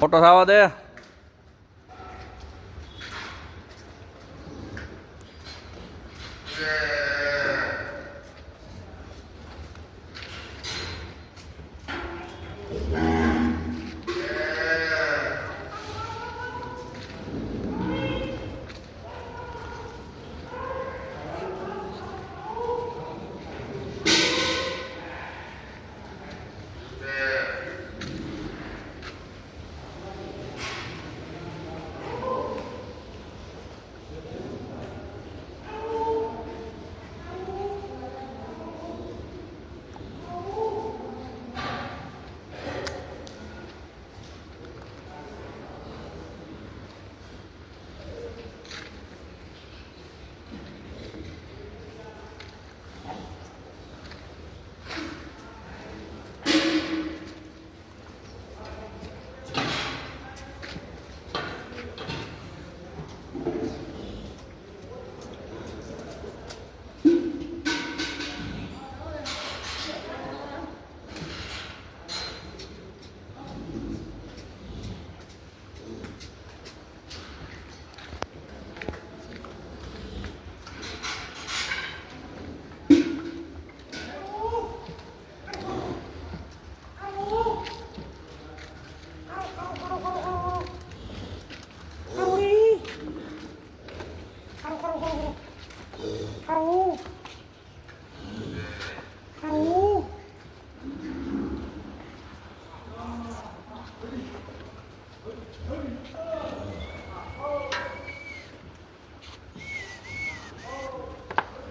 Photo થવા દે.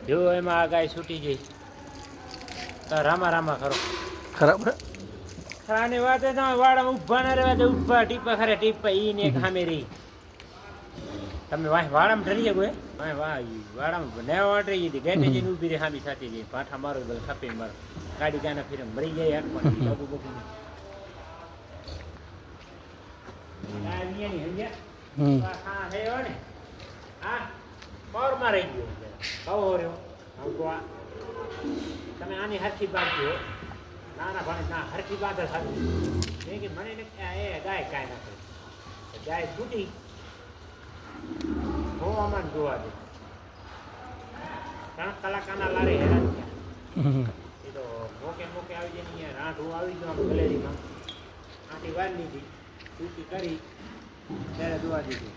જો એમાં આ ગાય છૂટી ગઈ તો રામા રામા કરો ખરાબ ખરાની વાત એ તમે વાડામાં ઊભા ના રહેવા દે ઊભા ટીપા ખરે ટીપા ઈ ને એક સામે રહી તમે વાડામાં ઢરી ગયો હે વાડામાં નેવા વાટ રહી હતી ગેટે જઈને ઊભી રહી સામી સાચી જઈ પાઠા મારો બધું ખપી મારો ગાડી ક્યાં ફીરે મરી જાય હાથમાં બબુ બબુ હા હે ને હા પાવરમાં રહી ગયો કહો રહ્યો તમે આની હરખી બાંધજો નાના ભાણે ના હરખી બાંધે સારું મેં કે મને એ ગાય કાંઈ ના કરે ગાય છૂટી હું અમારે જોવા દે 3 કલાક આના લારે હેરાન થયા એ તો મોકે આવી જાય ને રાંઢું આવી ગયો આમ ગલેરીમાં આથી વાર લીધી છૂટી કરી ત્યારે જોવા દીધી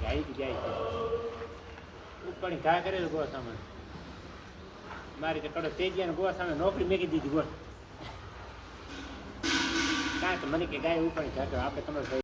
આવી જાય ઉપરની ઘા કરેલું ગોવા સામે મારી તો કડો તેજિયાને ગોવા સામે નોકરી મેકી દીધી ગોળ કાંઈ તો મને કે ગાય ઉપરની ઘા આપણે તમારે